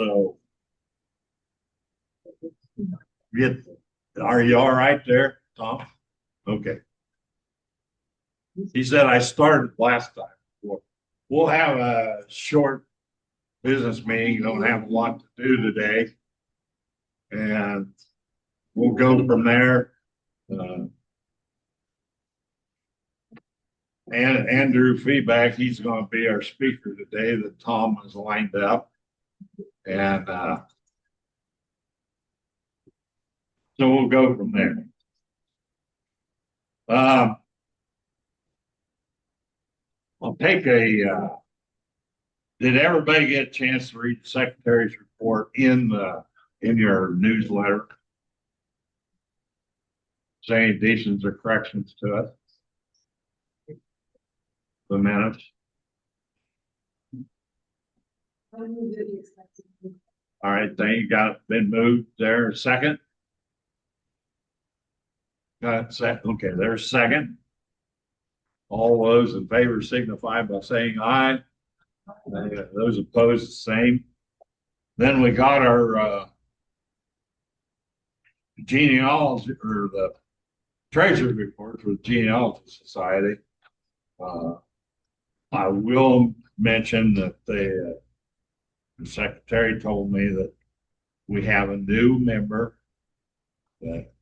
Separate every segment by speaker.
Speaker 1: So are you all right there, Tom? Okay. He said I started last time. We'll have a short business meeting. Don't have a lot to do today. And we'll go from there. And Andrew Feeback, he's going to be our speaker today that Tom has lined up. And so we'll go from there. I'll take a, did everybody get a chance to read the secretary's report in your newsletter? Say additions or corrections to it? The minutes. All right, thank you. Got it. Been moved there. Second. Got it. Second. Okay, there's second. All those in favor signify by saying aye. Those opposed, the same. Then we got our genealogy or the treasury report for the Genealogy Society. I will mention that the secretary told me that we have a new member that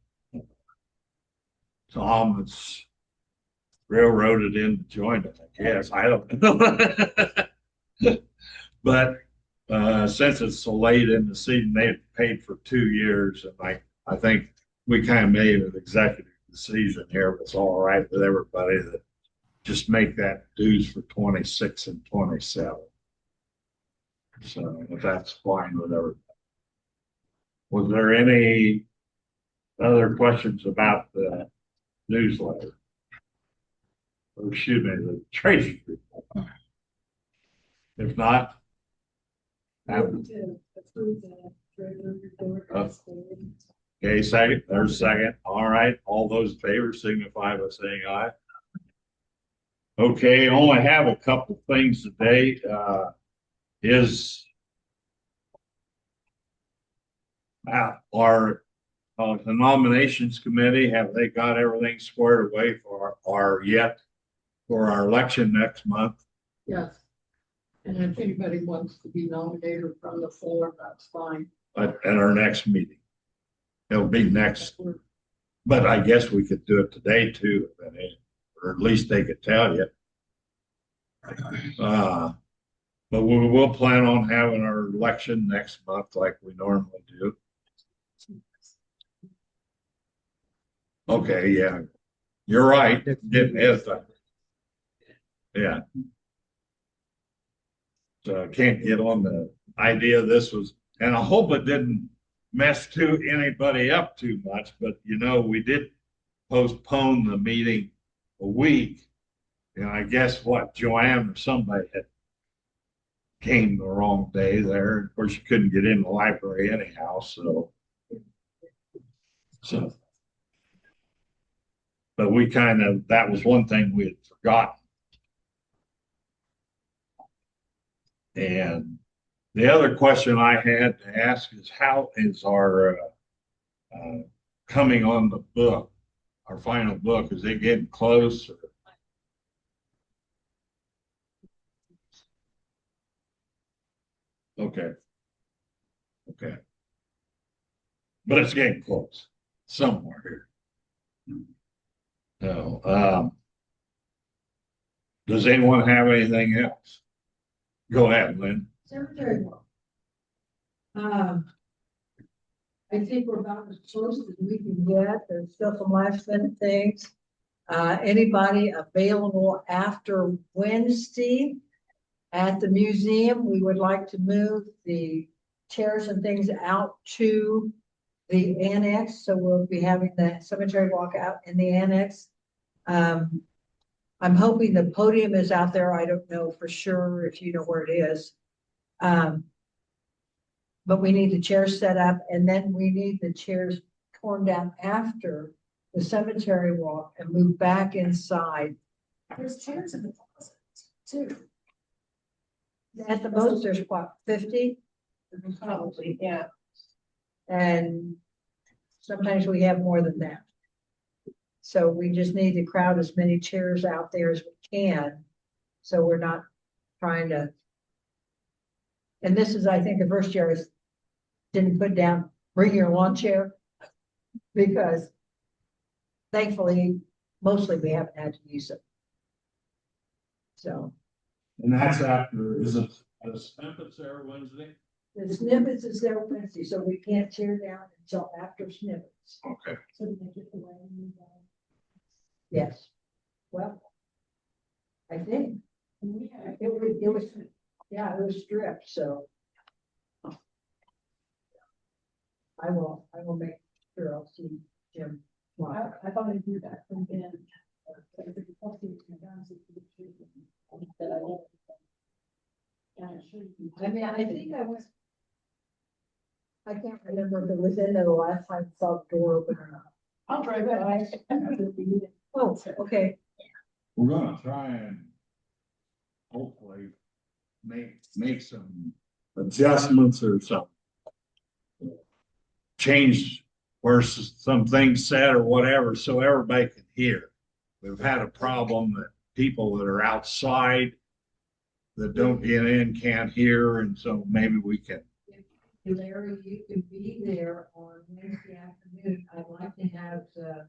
Speaker 1: Tom has railroaded in to join us. I guess I don't know. But since it's so late in the season, they had paid for 2 years, and I think we kind of made an executive decision here. It's all right with everybody that just make that dues for 26 and 27. So if that's fine with everybody. Was there any other questions about the newsletter? Or excuse me, the treasury report? If not, okay, second. There's second. All right. All those in favor signify by saying aye. Okay, only have a couple things today. Is our the nominations committee, have they got everything squared away for our election next month?
Speaker 2: Yes. And if anybody wants to be nominated from the floor, that's fine.
Speaker 1: At our next meeting. It'll be next, but I guess we could do it today too, or at least they could tell you. But we will plan on having our election next month like we normally do. Okay, yeah, you're right. Getting ahead of time. Yeah. So I can't get on the idea this was, and I hope it didn't mess anybody up too much, but we did postpone the meeting a week. And I guess Joanne or somebody had came the wrong day there. Of course, you couldn't get in the library anyhow, so. But we that was one thing we had forgotten. And the other question I had to ask is, how is our coming on the book, our final book, is it getting close? Okay. But it's getting close somewhere here. So, does anyone have anything else? Go ahead, Lynn.
Speaker 2: Secretary, I think we're about as close as we can get. There's still some last minute things. Anybody available after Wednesday at the museum? We would like to move the chairs and things out to the annex. So we'll be having the cemetery walk out in the annex. I'm hoping the podium is out there. I don't know for sure if you know where it is. But we need the chairs set up, and then we need the chairs torn down after the cemetery walk and move back inside.
Speaker 3: There's chairs in the closet too.
Speaker 2: At the most, there's what, 50? Probably, yeah. And sometimes we have more than that. So we just need to crowd as many chairs out there as we can. So we're not trying to. And this is, I think, the first year I didn't put down, bring your lawn chair. Because thankfully, mostly we haven't had to use it. So.
Speaker 1: And that's after, is it the snippets there Wednesday?
Speaker 2: The snippets is there Wednesday, so we can't tear down until after snippets.
Speaker 1: Okay.
Speaker 2: So they get the way. Yes. Well, I think. Yeah, it was, yeah, it was stripped, so. I will make sure I'll see Jim.
Speaker 3: I thought I'd do that from Ben.
Speaker 2: I mean, I think I was. I can't remember if it was in there the last time I saw the door open or not.
Speaker 3: I'll drive by.
Speaker 2: Oh, okay.
Speaker 1: We're gonna try and hopefully make some adjustments or something. Change where some things said or whatever, so everybody can hear. We've had a problem that people that are outside that don't get in can't hear, and so maybe we can.
Speaker 2: Larry, you can be there on Wednesday afternoon. I'd like to have the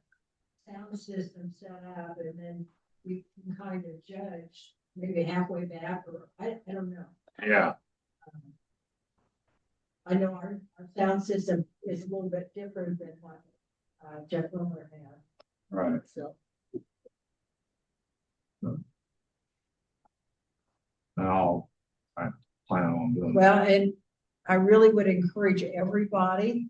Speaker 2: sound system set up, and then we can kind of judge maybe halfway back, or I don't know.
Speaker 1: Yeah.
Speaker 2: I know our sound system is a little bit different than what Jeff Wilmer had.
Speaker 1: Right.
Speaker 2: So.
Speaker 1: I plan on doing.
Speaker 2: Well, and I really would encourage everybody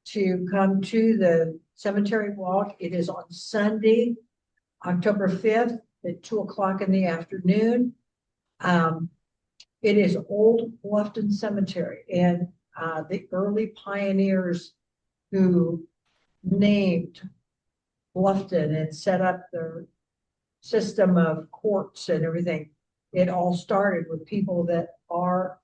Speaker 2: to come to the cemetery walk. It is on Sunday, October 5th at 2:00 in the afternoon. It is Old Bluffton Cemetery, and the early pioneers who named Bluffton and set up their system of courts and everything. It all started with people that are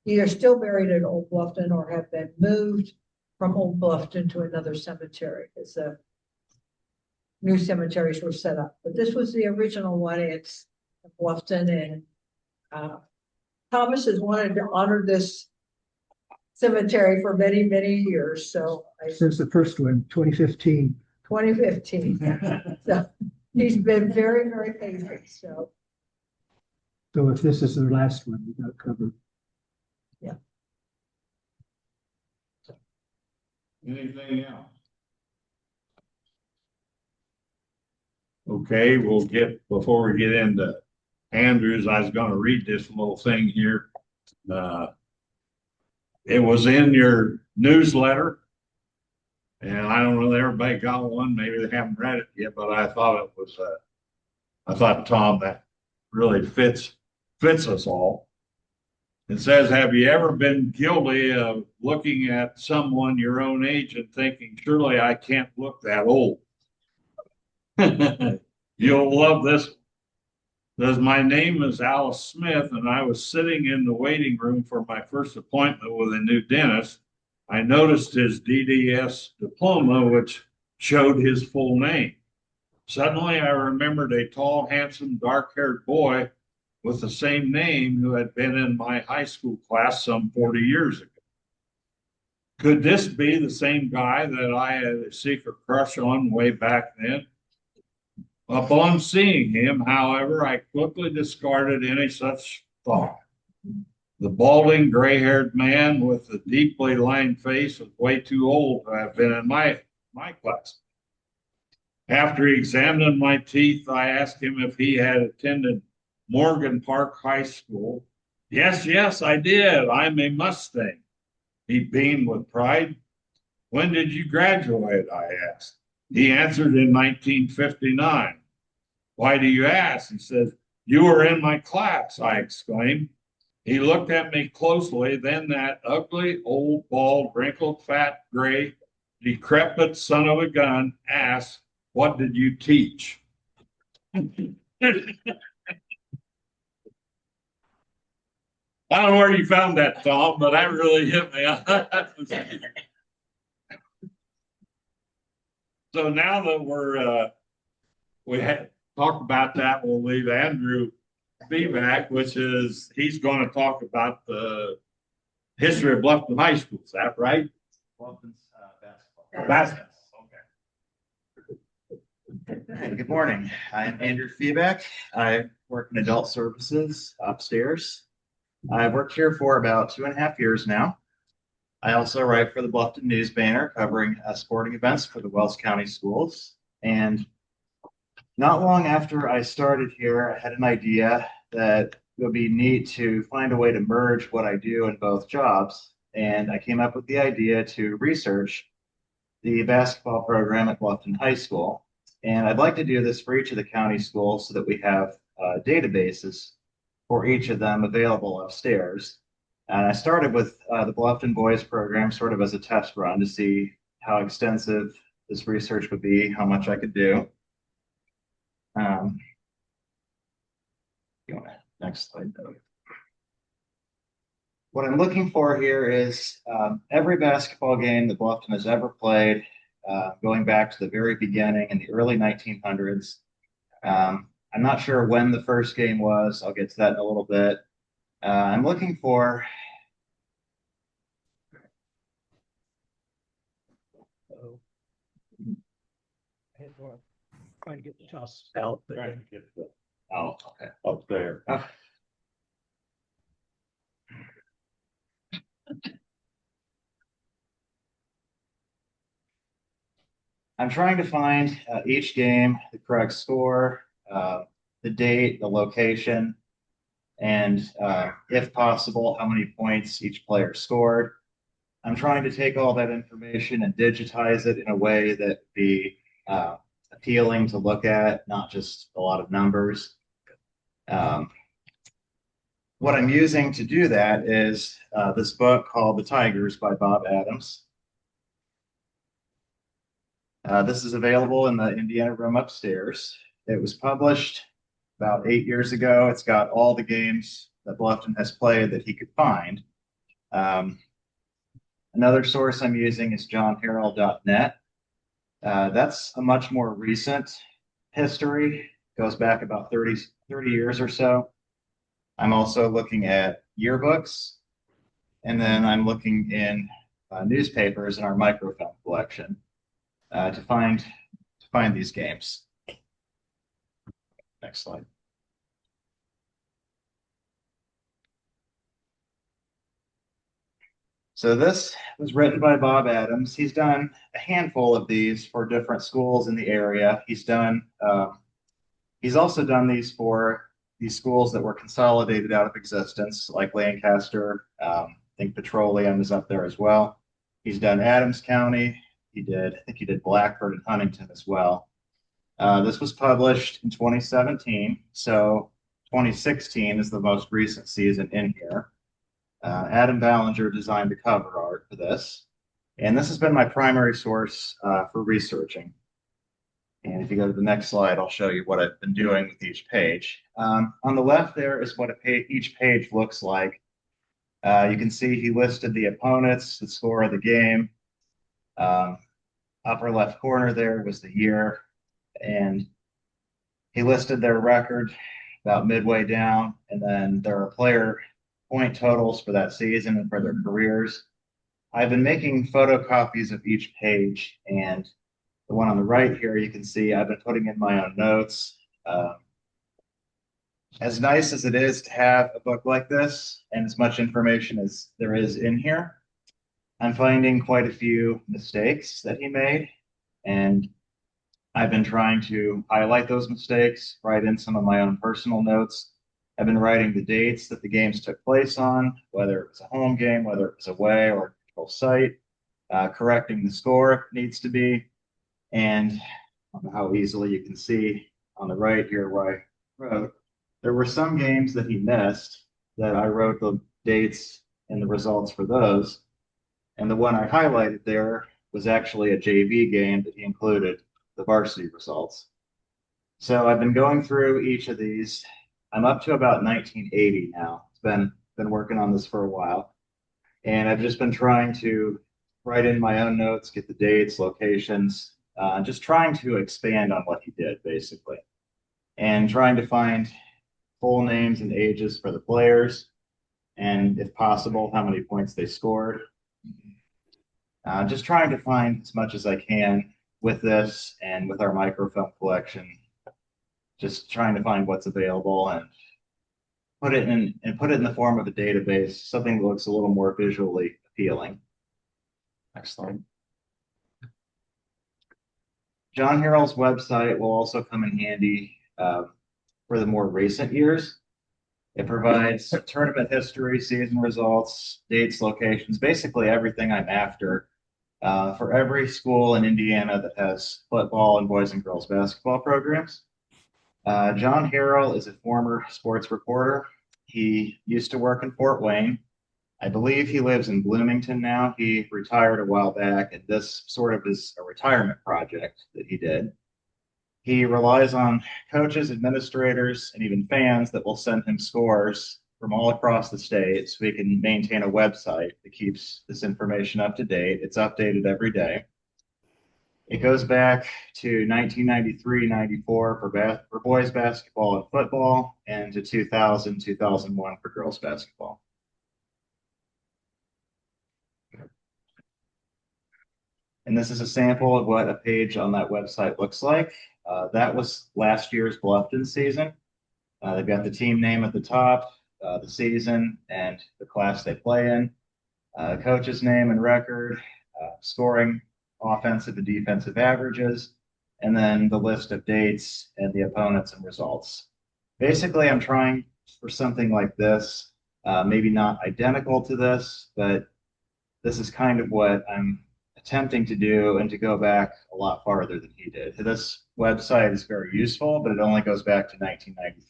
Speaker 2: either still buried at Old Bluffton or have been moved from Old Bluffton to another cemetery. It's a new cemeteries were set up, but this was the original one. It's Bluffton, and Thomas has wanted to honor this cemetery for many, many years. So
Speaker 4: Since the first one, 2015.
Speaker 2: 2015. So he's been very, very patient. So.
Speaker 4: So if this is the last one, we got covered.
Speaker 2: Yeah.
Speaker 1: Anything else? Okay, we'll get, before we get into Andrews, I was gonna read this little thing here. It was in your newsletter. And I don't know if everybody got one, maybe they haven't read it yet, but I thought it was, I thought, Tom, that really fits us all. It says, have you ever been guilty of looking at someone your own age and thinking, surely I can't look that old? You'll love this. Says, my name is Alice Smith, and I was sitting in the waiting room for my first appointment with a new dentist. I noticed his DDS diploma, which showed his full name. Suddenly, I remembered a tall, handsome, dark-haired boy with the same name who had been in my high school class some 40 years ago. Could this be the same guy that I had a secret crush on way back then? Upon seeing him, however, I quickly discarded any such thought. The balding, gray-haired man with the deeply lined face was way too old to have been in my class. After he examined my teeth, I asked him if he had attended Morgan Park High School. Yes, I did. I'm a Mustang. He beamed with pride. When did you graduate? I asked. He answered in 1959. Why do you ask? He says, you were in my class, I exclaimed. He looked at me closely, then that ugly, old, bald, wrinkled, fat, gray, decrepit son of a gun asked, what did you teach? I don't know where you found that, Tom, but that really hit me. So now that we had talked about that, we'll leave Andrew Feeback, which is, he's going to talk about the history of Bluffton High School. Is that right?
Speaker 5: Bluffton's basketball.
Speaker 1: Basketball.
Speaker 5: Hey, good morning. I'm Andrew Feeback. I work in adult services upstairs. I've worked here for about 2.5 years now. I also write for the Bluffton News Banner covering sporting events for the Wells County schools. And not long after I started here, I had an idea that it would be neat to find a way to merge what I do in both jobs. And I came up with the idea to research the basketball program at Bluffton High School. And I'd like to do this for each of the county schools so that we have databases for each of them available upstairs. And I started with the Bluffton Boys program sort of as a test run to see how extensive this research would be, how much I could do. Next slide, though. What I'm looking for here is every basketball game that Bluffton has ever played, going back to the very beginning in the early 1900s. I'm not sure when the first game was. I'll get to that in a little bit. I'm looking for
Speaker 4: Trying to get the toss out.
Speaker 1: Trying to get the, oh, okay, up there.
Speaker 5: I'm trying to find each game, the correct score, the date, the location, and if possible, how many points each player scored. I'm trying to take all that information and digitize it in a way that would be appealing to look at, not just a lot of numbers. What I'm using to do that is this book called The Tigers by Bob Adams. This is available in the Indiana room upstairs. It was published about 8 years ago. It's got all the games that Bluffton has played that he could find. Another source I'm using is johnharrell.net. That's a much more recent history, goes back about 30 years or so. I'm also looking at yearbooks, and then I'm looking in newspapers in our microfilm collection to find these games. Next slide. So this was written by Bob Adams. He's done a handful of these for different schools in the area. He's also done these for these schools that were consolidated out of existence, like Lancaster. I think Petroleum is up there as well. He's done Adams County. I think he did Blackford and Huntington as well. This was published in 2017, so 2016 is the most recent season in here. Adam Ballinger designed the cover art for this, and this has been my primary source for researching. And if you go to the next slide, I'll show you what I've been doing with each page. On the left there is what each page looks like. You can see he listed the opponents, the score of the game. Upper left corner there was the year, and he listed their record about midway down, and then there are player point totals for that season and for their careers. I've been making photocopies of each page, and the one on the right here, you can see I've been putting in my own notes. As nice as it is to have a book like this and as much information as there is in here, I'm finding quite a few mistakes that he made, and I've been trying to highlight those mistakes, write in some of my own personal notes. I've been writing the dates that the games took place on, whether it was a home game, whether it was away or a neutral site, correcting the score if it needs to be. And I don't know how easily you can see on the right here where I wrote, there were some games that he missed that I wrote the dates and the results for those. And the one I highlighted there was actually a JV game that he included the varsity results. So I've been going through each of these. I'm up to about 1980 now. It's been been working on this for a while. And I've just been trying to write in my own notes, get the dates, locations, just trying to expand on what he did, basically. And trying to find full names and ages for the players, and if possible, how many points they scored. Just trying to find as much as I can with this and with our microfilm collection. Just trying to find what's available and put it in the form of a database, something that looks a little more visually appealing. Next slide. John Harrell's website will also come in handy for the more recent years. It provides tournament history, season results, dates, locations, basically everything I'm after for every school in Indiana that has football and boys and girls basketball programs. John Harrell is a former sports reporter. He used to work in Fort Wayne. I believe he lives in Bloomington now. He retired a while back, and this sort of is a retirement project that he did. He relies on coaches, administrators, and even fans that will send him scores from all across the state so he can maintain a website that keeps this information up to date. It's updated every day. It goes back to 1993-94 for boys basketball and football, and to 2000-2001 for girls basketball. And this is a sample of what a page on that website looks like. That was last year's Bluffton season. They've got the team name at the top, the season, and the class they play in, coach's name and record, scoring, offensive and defensive averages, and then the list of dates and the opponents and results. Basically, I'm trying for something like this, maybe not identical to this, but this is kind of what I'm attempting to do, and to go back a lot farther than he did. This website is very useful, but it only goes back to 1993.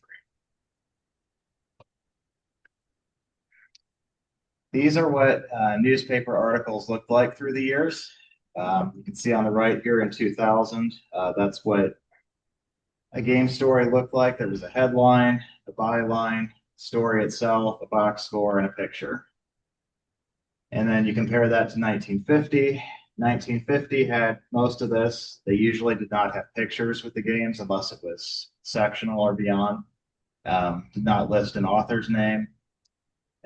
Speaker 5: These are what newspaper articles looked like through the years. You can see on the right here in 2000, that's what a game story looked like. There was a headline, a byline, story itself, a box score, and a picture. And then you compare that to 1950. 1950 had most of this. They usually did not have pictures with the games unless it was sectional or beyond. Did not list an author's name.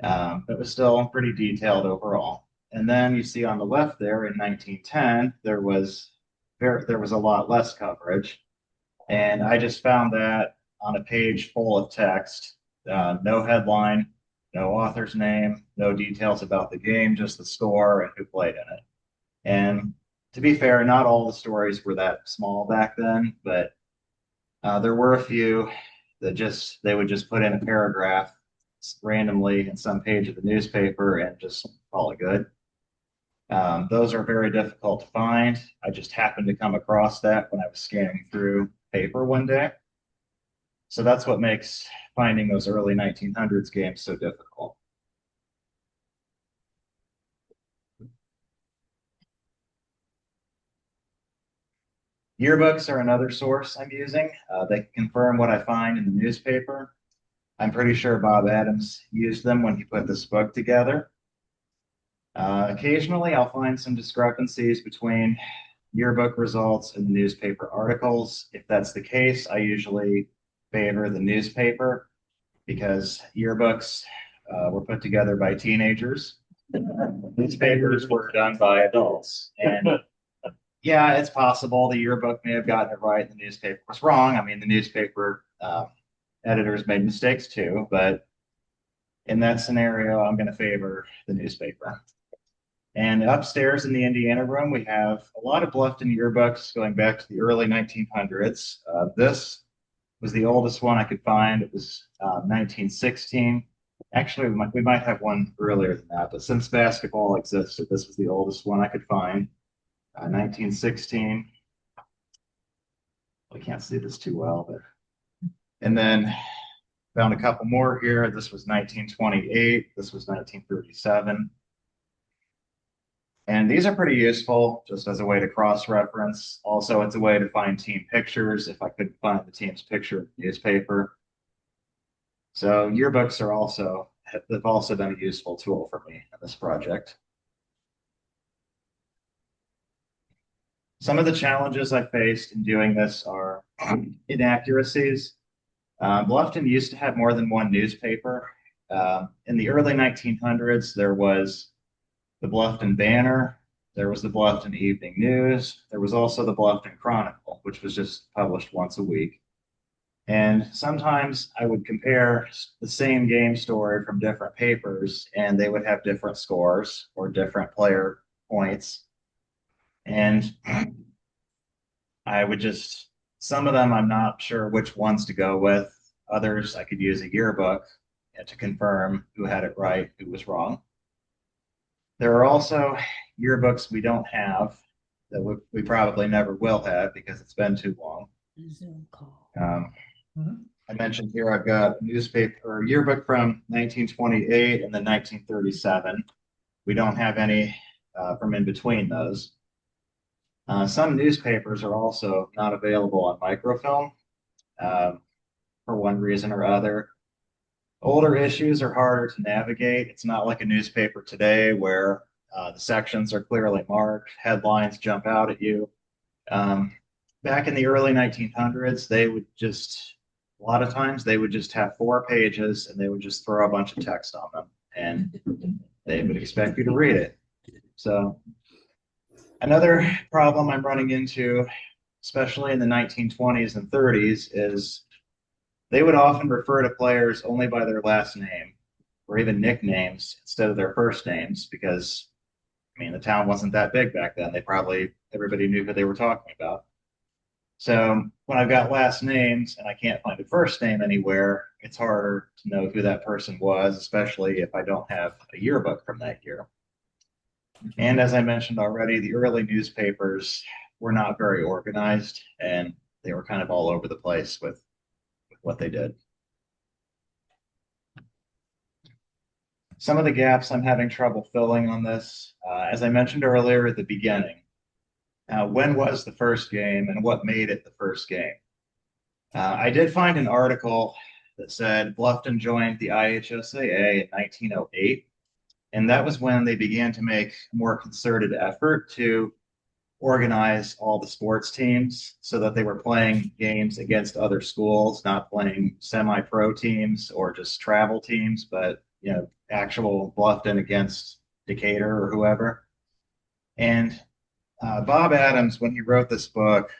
Speaker 5: It was still pretty detailed overall. And then you see on the left there in 1910, there was a lot less coverage. And I just found that on a page full of text, no headline, no author's name, no details about the game, just the score and who played in it. And to be fair, not all the stories were that small back then, but there were a few that they would just put in a paragraph randomly in some page of the newspaper and just call it good. Those are very difficult to find. I just happened to come across that when I was scanning through paper one day. So that's what makes finding those early 1900s games so difficult. Yearbooks are another source I'm using. They confirm what I find in the newspaper. I'm pretty sure Bob Adams used them when he put this book together. Occasionally, I'll find some discrepancies between yearbook results and the newspaper articles. If that's the case, I usually favor the newspaper because yearbooks were put together by teenagers. Newspapers were done by adults. And yeah, it's possible the yearbook may have gotten it right and the newspaper was wrong. I mean, the newspaper editors made mistakes too, but in that scenario, I'm going to favor the newspaper. And upstairs in the Indiana room, we have a lot of Bluffton yearbooks going back to the early 1900s. This was the oldest one I could find. It was 1916. Actually, we might have one earlier than that, but since basketball existed, this was the oldest one I could find. 1916. We can't see this too well, but and then found a couple more here. This was 1928. This was 1937. And these are pretty useful just as a way to cross-reference. Also, it's a way to find team pictures if I couldn't find the team's picture in the newspaper. So yearbooks are also a have also been a useful tool for me in this project. Some of the challenges I faced in doing this are inaccuracies. Bluffton used to have more than one newspaper. In the early 1900s, there was the Bluffton Banner, there was the Bluffton Evening News, there was also the Bluffton Chronicle, which was just published once a week. And sometimes I would compare the same game story from different papers, and they would have different scores or different player points. And I would just, some of them I'm not sure which ones to go with. Others I could use a yearbook to confirm who had it right, who was wrong. There are also yearbooks we don't have that we probably never will have because it's been too long. I mentioned here I've got a newspaper or yearbook from 1928 and then 1937. We don't have any from in between those. Some newspapers are also not available on microfilm for one reason or other. Older issues are harder to navigate. It's not like a newspaper today where the sections are clearly marked, headlines jump out at you. Back in the early 1900s, they would just, a lot of times, they would just have 4 pages and they would just throw a bunch of text on them and they would expect you to read it. So another problem I'm running into, especially in the 1920s and 30s, is they would often refer to players only by their last name or even nicknames instead of their first names because, I mean, the town wasn't that big back then. Everybody knew who they were talking about. So when I've got last names and I can't find a first name anywhere, it's harder to know who that person was, especially if I don't have a yearbook from that year. And as I mentioned already, the early newspapers were not very organized and they were kind of all over the place with what they did. Some of the gaps I'm having trouble filling on this, as I mentioned earlier at the beginning, when was the first game and what made it the first game? I did find an article that said Bluffton joined the IHSAA in 1908, and that was when they began to make a more concerted effort to organize all the sports teams so that they were playing games against other schools, not playing semi-pro teams or just travel teams, but actual Bluffton against Decatur or whoever. And Bob Adams, when he wrote this book,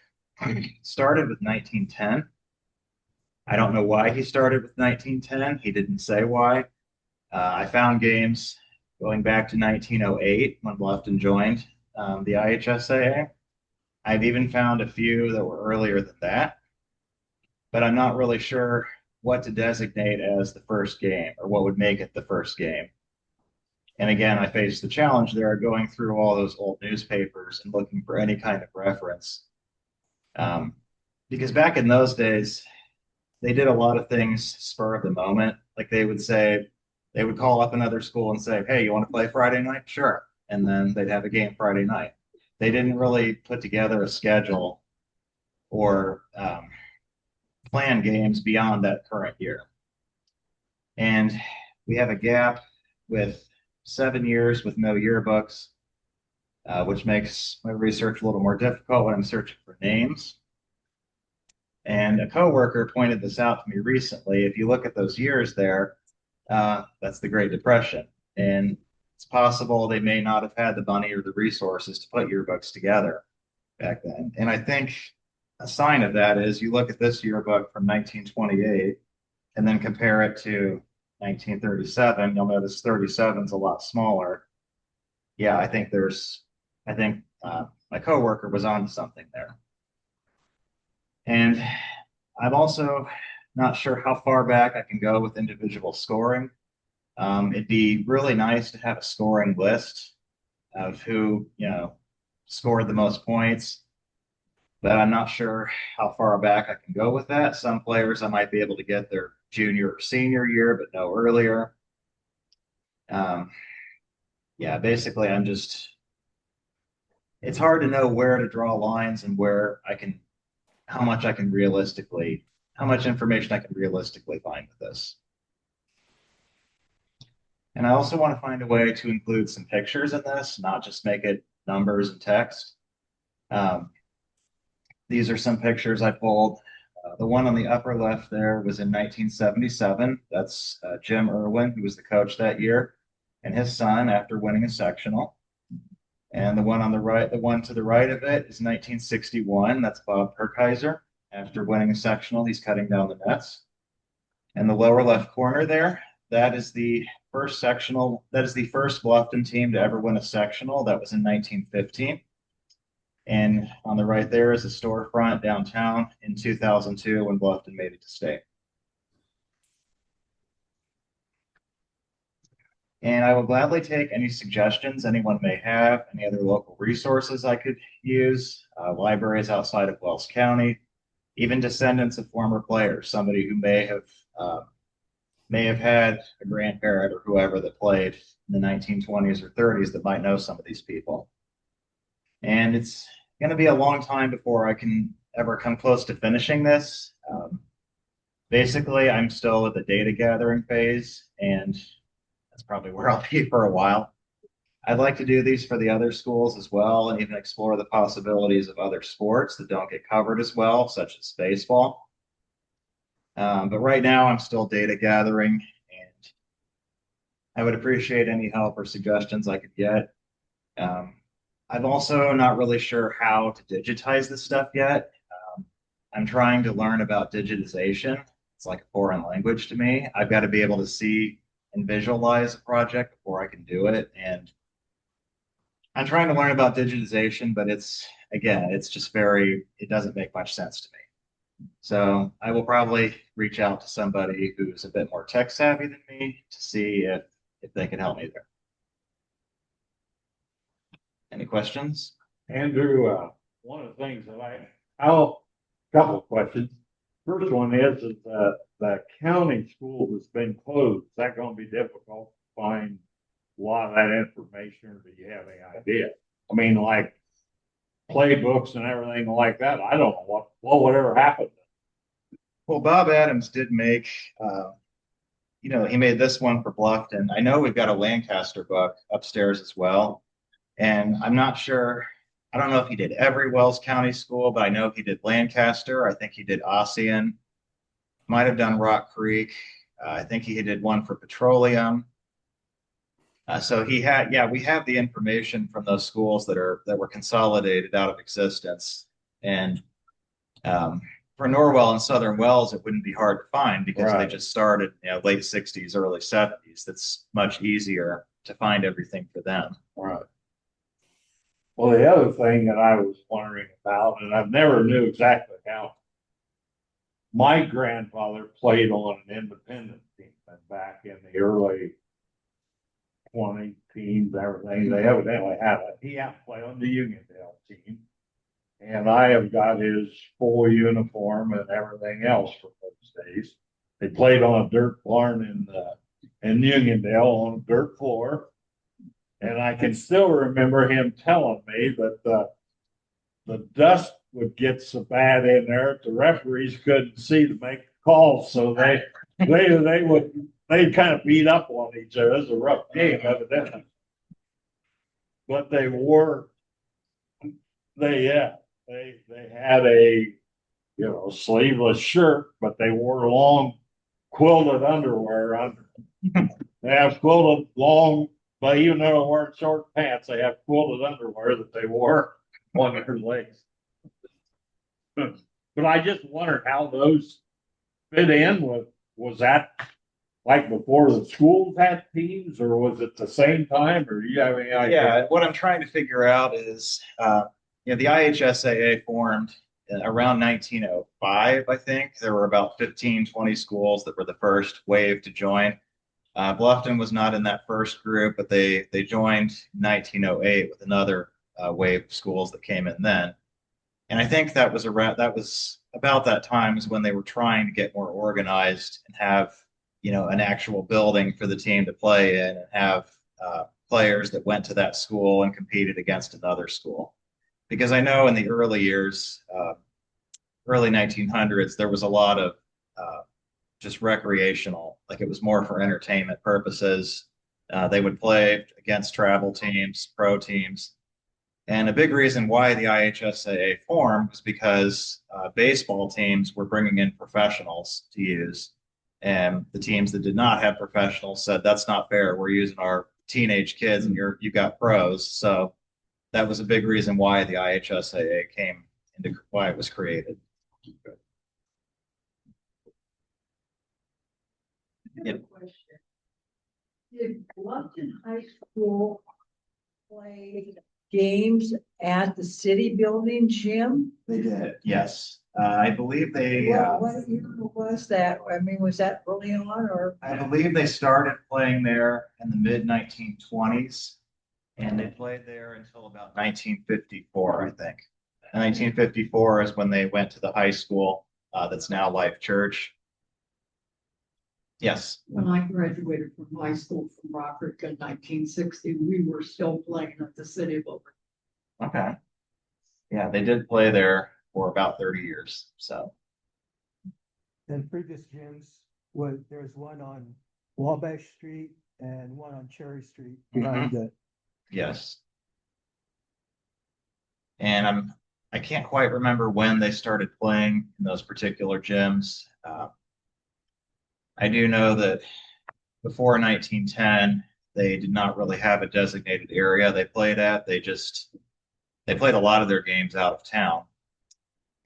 Speaker 5: started with 1910. I don't know why he started with 1910. He didn't say why. I found games going back to 1908 when Bluffton joined the IHSAA. I've even found a few that were earlier than that, but I'm not really sure what to designate as the first game or what would make it the first game. And again, I faced the challenge there of going through all those old newspapers and looking for any kind of reference. Because back in those days, they did a lot of things spur of the moment. Like they would call up another school and say, hey, you want to play Friday night? Sure. And then they'd have a game Friday night. They didn't really put together a schedule or plan games beyond that current year. And we have a gap with 7 years with no yearbooks, which makes my research a little more difficult when I'm searching for names. And a coworker pointed this out to me recently. If you look at those years there, that's the Great Depression. And it's possible they may not have had the money or the resources to put yearbooks together back then. And I think a sign of that is you look at this yearbook from 1928 and then compare it to 1937, you'll notice 37 is a lot smaller. Yeah, I think my coworker was onto something there. And I'm also not sure how far back I can go with individual scoring. It'd be really nice to have a scoring list of who, scored the most points, but I'm not sure how far back I can go with that. Some players I might be able to get their junior or senior year, but no earlier. Yeah, basically it's hard to know where to draw lines and how much information I can realistically find with this. And I also want to find a way to include some pictures in this, not just make it numbers and text. Um, these are some pictures I pulled. The one on the upper left there was in 1977. That's Jim Irwin, who was the coach that year, and his son after winning a sectional. And the one on the right, the one to the right of it is 1961. That's Bob Perkheiser. After winning a sectional, he's cutting down the nets. And the lower left corner there, that is the first sectional, that is the first Bluffton team to ever win a sectional. That was in 1915. And on the right there is a storefront downtown in 2002 when Bluffton made it to state. And I will gladly take any suggestions anyone may have, any other local resources I could use, libraries outside of Wells County, even descendants of former players, somebody who may have had a grandparent or whoever that played in the 1920s or 30s that might know some of these people. And it's going to be a long time before I can ever come close to finishing this. Basically, I'm still at the data gathering phase, and that's probably where I'll be for a while. I'd like to do these for the other schools as well, and even explore the possibilities of other sports that don't get covered as well, such as baseball. But right now, I'm still data gathering, and I would appreciate any help or suggestions I could get. I'm also not really sure how to digitize this stuff yet. I'm trying to learn about digitization. It's like a foreign language to me. I've got to be able to see and visualize a project before I can do it. And I'm trying to learn about digitization, but it's just it doesn't make much sense to me. So I will probably reach out to somebody who's a bit more tech savvy than me to see if they can help me there. Any questions?
Speaker 1: Andrew, one of the things that couple of questions. First one is the county school that's been closed. Is that going to be difficult to find a lot of that information, or do you have any idea? I mean, like playbooks and everything like that. I don't know what would ever happen.
Speaker 5: Well, Bob Adams did make, he made this one for Bluffton. I know we've got a Lancaster book upstairs as well. And I'm not sure, I don't know if he did every Wells County school, but I know he did Lancaster. I think he did Ossian, might have done Rock Creek. I think he did one for Petroleum. So we have the information from those schools that were consolidated out of existence. And for Norwell and Southern Wells, it wouldn't be hard to find because they just started, late 60s, early 70s. That's much easier to find everything for them.
Speaker 1: Right. Well, the other thing that I was wondering about, and I've never knew exactly how, my grandfather played on an independent team back in the early 20 teams, everything. They evidently had it. He had to play on the Uniondale team. And I have got his full uniform and everything else from those days. They played on a dirt barn in Uniondale on a dirt floor. And I can still remember him telling me that the dust would get so bad in there, the referees couldn't see to make calls, so they'd kind of beat up on each other. It was a rough game, evidently. But they had a sleeveless shirt, but they wore long quilted underwear under. They have quilted long. But even though they weren't short pants, they have quilted underwear that they wore on their legs. But I just wondered how those fit in was that like before the schools had teams, or was it the same time, or do you have any idea?
Speaker 5: Yeah, what I'm trying to figure out is, the IHSAA formed around 1905, I think. There were about 15, 20 schools that were the first wave to join. Bluffton was not in that first group, but they joined in 1908 with another wave of schools that came in then. And I think that was about that time is when they were trying to get more organized and have, an actual building for the team to play in and have players that went to that school and competed against another school. Because I know in the early years, early 1900s, there was a lot of just recreational, like it was more for entertainment purposes. They would play against travel teams, pro teams. And a big reason why the IHSAA formed was because baseball teams were bringing in professionals to use. And the teams that did not have professionals said, that's not fair. We're using our teenage kids and you got pros. So that was a big reason why the IHSAA came into why it was created.
Speaker 2: I have a question. Did Bluffton High School play games at the city building gym?
Speaker 5: They did. Yes. I believe they,
Speaker 2: What year was that? I mean, was that early on or?
Speaker 5: I believe they started playing there in the mid 1920s and they played there until about 1954, I think. And 1954 is when they went to the high school that's now Life Church. Yes.
Speaker 3: When I graduated from high school from Rockford in 1960, we were still playing at the city building.
Speaker 5: Okay. Yeah, they did play there for about 30 years. So,
Speaker 4: And previous gyms there's one on Wabash Street and one on Cherry Street behind the.
Speaker 5: yes. And I can't quite remember when they started playing in those particular gyms. I do know that before 1910, they did not really have a designated area they played at. They played a lot of their games out of town.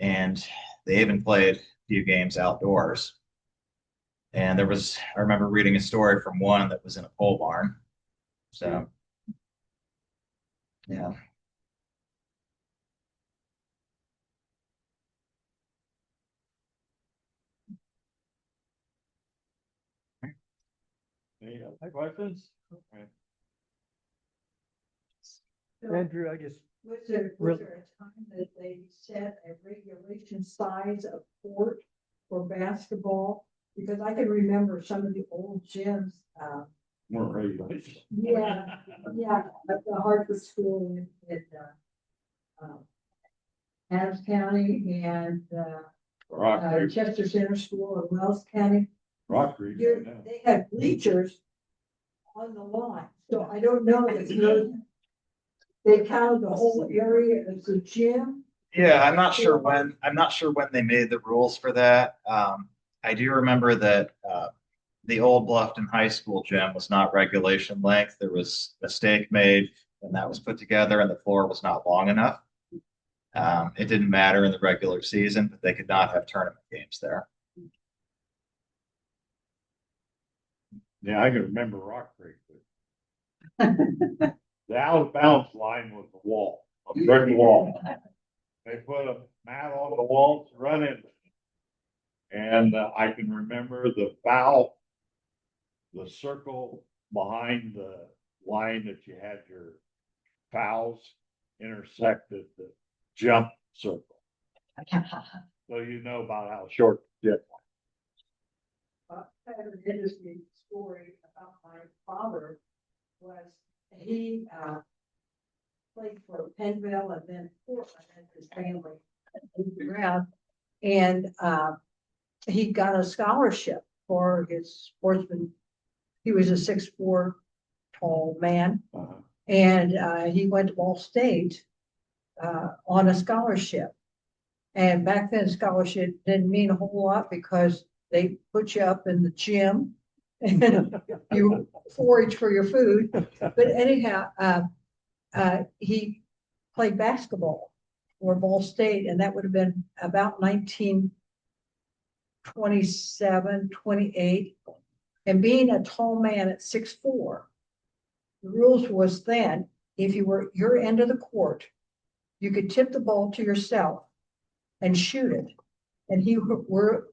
Speaker 5: And they even played a few games outdoors. And I remember reading a story from one that was in a pole barn. So, yeah.
Speaker 1: Any other questions?
Speaker 4: Andrew, I just,
Speaker 2: Was there a time that they set a regulation size of court for basketball? Because I can remember some of the old gyms,
Speaker 1: More regulations.
Speaker 2: yeah, at the Hartford School in Adams County and
Speaker 1: Rock Creek,
Speaker 2: Chester Center School in Wells County.
Speaker 1: Rock Creek.
Speaker 2: They had bleachers on the line, so I don't know if they counted the whole area as a gym.
Speaker 5: Yeah, I'm not sure when they made the rules for that. I do remember that the old Bluffton High School gym was not regulation length. There was a mistake made when that was put together and the floor was not long enough. It didn't matter in the regular season, but they could not have tournament games there.
Speaker 1: Yeah, I can remember Rock Creek. The out of bounds line was the wall, a brick wall. They put a mat on the wall to run in. And I can remember the foul, the circle behind the line that you had your fouls intersected the jump circle. So you know about how short the dip.
Speaker 2: I have an interesting story about my father. Was he played for Penville and then Portland, and his family moved around, and he got a scholarship for his sportsman. He was a 6'4" tall man, and he went to Ball State on a scholarship. And back then, scholarship didn't mean a whole lot because they put you up in the gym and you forage for your food. But anyhow, he played basketball for Ball State, and that would have been about 1927, 28. And being a tall man at 6'4", the rules was then, if you were your end of the court, you could tip the ball to yourself and shoot it. And he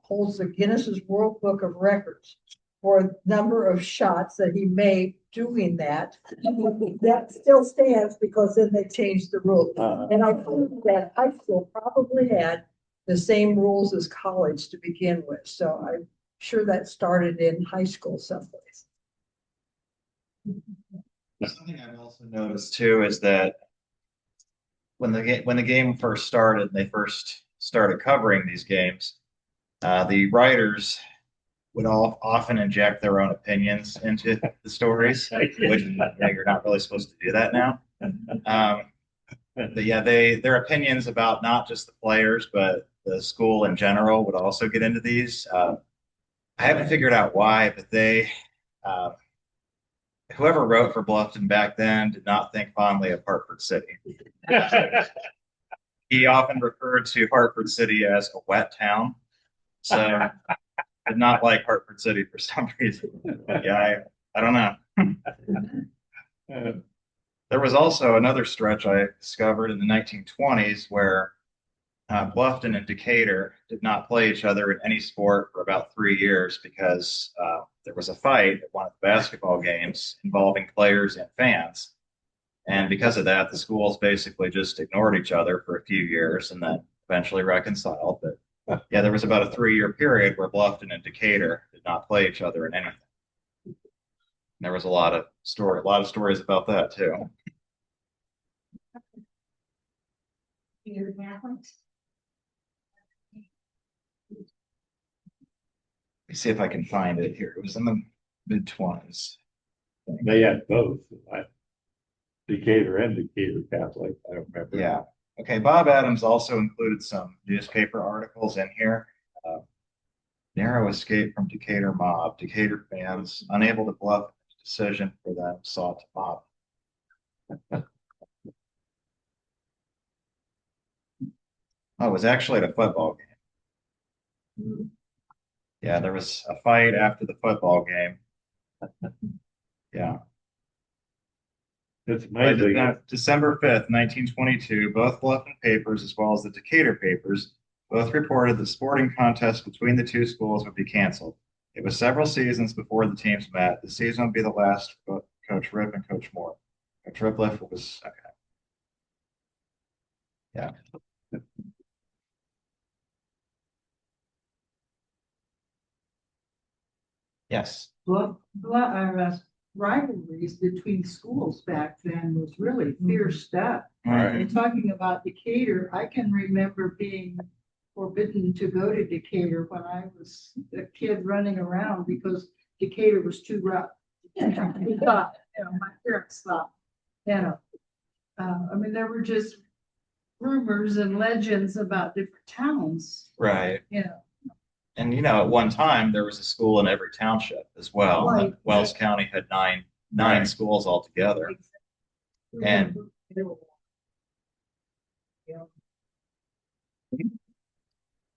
Speaker 2: holds the Guinness's World Book of Records for a number of shots that he made doing that. That still stands because then they changed the rules. And I think that high school probably had the same rules as college to begin with. So I'm sure that started in high school someplace.
Speaker 5: Something I've also noticed too is that when the game first started, and they first started covering these games, the writers would all often inject their own opinions into the stories, which you're not really supposed to do that now. But yeah, their opinions about not just the players, but the school in general would also get into these. I haven't figured out why, but uh, whoever wrote for Bluffton back then did not think fondly of Hartford City. He often referred to Hartford City as a wet town. So did not like Hartford City for some reason. Yeah, I don't know. There was also another stretch I discovered in the 1920s where Bluffton and Decatur did not play each other in any sport for about 3 years because there was a fight at one of the basketball games involving players and fans. And because of that, the schools basically just ignored each other for a few years and then eventually reconciled. But yeah, there was about a 3 year period where Bluffton and Decatur did not play each other in anything. And there was a lot of stories about that too.
Speaker 2: Peter Catholics.
Speaker 5: Let me see if I can find it here. It was in the mid-20s.
Speaker 1: They had both, Decatur and Decatur Catholic. I don't remember.
Speaker 5: Yeah. Okay. Bob Adams also included some newspaper articles in here. Narrow escape from Decatur mob. Decatur fans unable to bluff decision for them sought to mob. Oh, it was actually at a football game. Yeah, there was a fight after the football game. Yeah.
Speaker 1: It's amazing.
Speaker 5: December 5th, 1922, both Bluffton papers as well as the Decatur papers both reported the sporting contest between the two schools would be canceled. It was several seasons before the teams met. The season would be the last for Coach Rip and Coach Moore. Coach Ripliff was okay. Yeah. Yes.
Speaker 3: Rivalries between schools back then was really fierce stuff.
Speaker 5: Right.
Speaker 3: And talking about Decatur, I can remember being forbidden to go to Decatur when I was a kid running around because Decatur was too rough. We thought, my parents thought, I mean, there were just rumors and legends about different towns,
Speaker 5: Right.
Speaker 3: you know.
Speaker 5: And at one time there was a school in every township as well.
Speaker 3: Right.
Speaker 5: Wells County had nine
Speaker 1: Right.
Speaker 5: schools altogether. And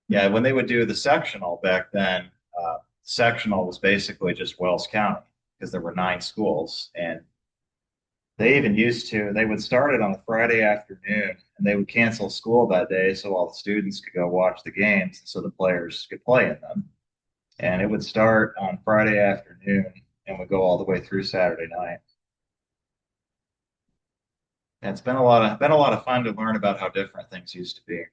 Speaker 5: yeah, when they would do the sectional back then, sectional was basically just Wells County because there were 9 schools. And they would start it on a Friday afternoon and they would cancel school that day so all the students could go watch the games so the players could play in them. And it would start on Friday afternoon and would go all the way through Saturday night. And it's been a lot of fun to learn about how different things used to be.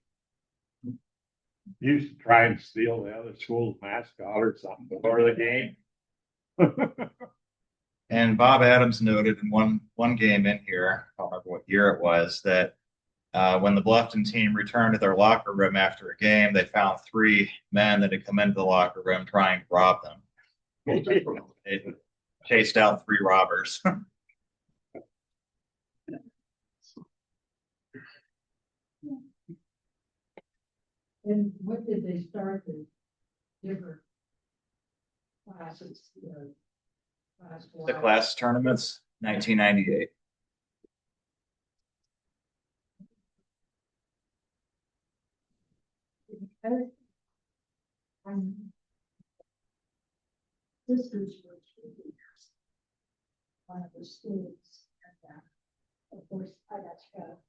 Speaker 1: Used to try and steal the other school's mascot or something before the game.
Speaker 5: And Bob Adams noted in one game in here, I don't remember what year it was, that when the Bluffton team returned to their locker room after a game, they found 3 men that had come into the locker room trying to rob them. They chased out 3 robbers.
Speaker 2: And when did they start the different classes?
Speaker 5: The class tournaments, 1998.
Speaker 2: Sisters were one of the students, and of course, I got shot.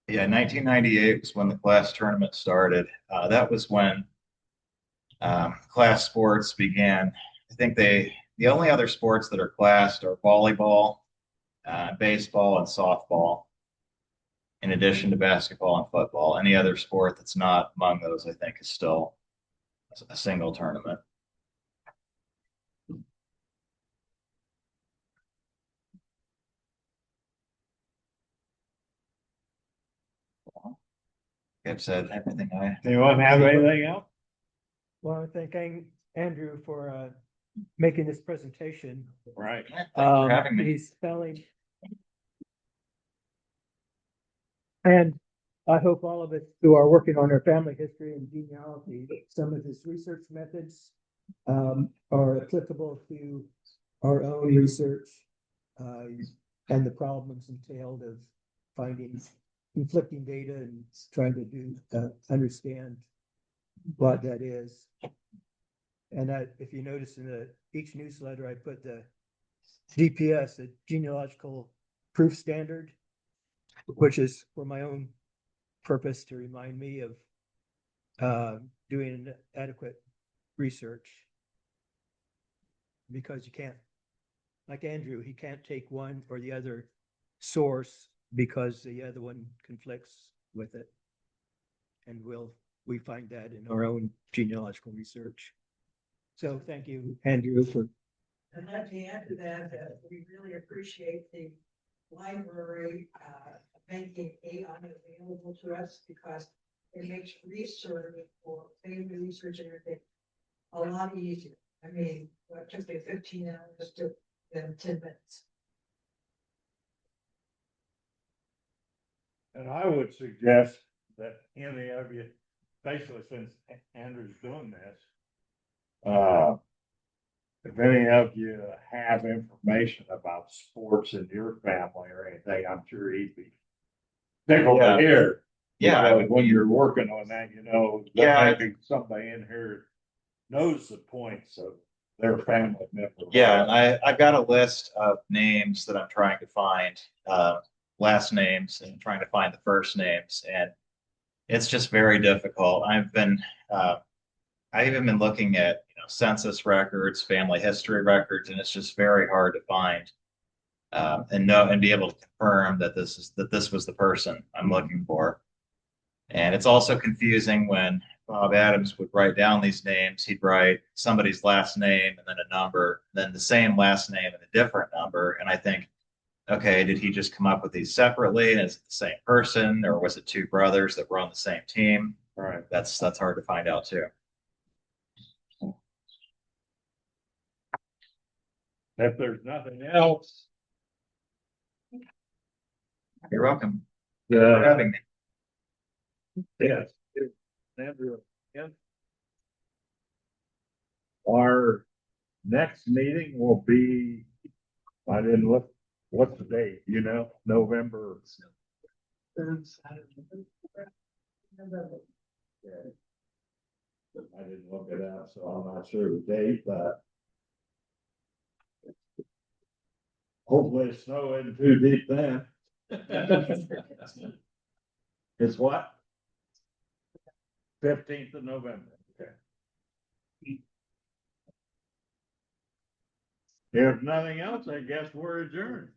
Speaker 5: Yeah, 1998 was when the class tournament started. That was when class sports began. I think the only other sports that are classed are volleyball, baseball, and softball, in addition to basketball and football. Any other sport that's not among those, I think, is still a single tournament. I've said everything I.
Speaker 1: Anyone have anything else?
Speaker 4: Well, I thank Andrew for making this presentation.
Speaker 1: Right.
Speaker 5: Thanks for having me.
Speaker 4: He's spelling. And I hope all of us who are working on our family history and genealogy, some of his research methods are applicable to our own research and the problems entailed of finding conflicting data and trying to do understand what that is. And if you notice in each newsletter, I put the GPS, the genealogical proof standard, which is for my own purpose to remind me of doing adequate research. Because you can't, like Andrew, he can't take one or the other source because the other one conflicts with it. And we find that in our own genealogical research. So thank you, Andrew, for.
Speaker 2: And let me add to that, that we really appreciate the library making AI available to us because it makes research or family research and everything a lot easier. I mean, it took me 15 hours to 10 minutes.
Speaker 1: And I would suggest that any of you, basically since Andrew's doing this, if any of you have information about sports in your family or anything, I'm sure he'd be tickled to hear.
Speaker 5: Yeah, I would
Speaker 1: When you're working on that,
Speaker 5: Yeah.
Speaker 1: maybe somebody in here knows the points of their family member.
Speaker 5: Yeah, and I've got a list of names that I'm trying to find, last names and trying to find the first names, and it's just very difficult. I've even been looking at census records, family history records, and it's just very hard to find and be able to confirm that this was the person I'm looking for. And it's also confusing when Bob Adams would write down these names. He'd write somebody's last name and then a number, then the same last name and a different number. And I think, okay, did he just come up with these separately? And is it the same person, or was it two brothers that were on the same team?
Speaker 1: All right.
Speaker 5: That's hard to find out too.
Speaker 1: If there's nothing else,
Speaker 5: You're welcome for having me.
Speaker 1: yes. Andrew, again. Our next meeting will be, I didn't look, what's the date, November. I didn't look it up, so I'm not sure the date, but hopefully the snow isn't too deep then. It's what? 15th of November. Okay. If nothing else, I guess we're adjourned.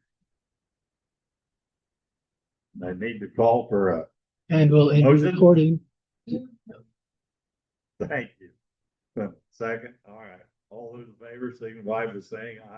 Speaker 1: I need to call for a,
Speaker 4: And we'll end
Speaker 1: Motion?
Speaker 4: the recording.
Speaker 1: thank you. Second, all right. All those in favor, signify by saying aye.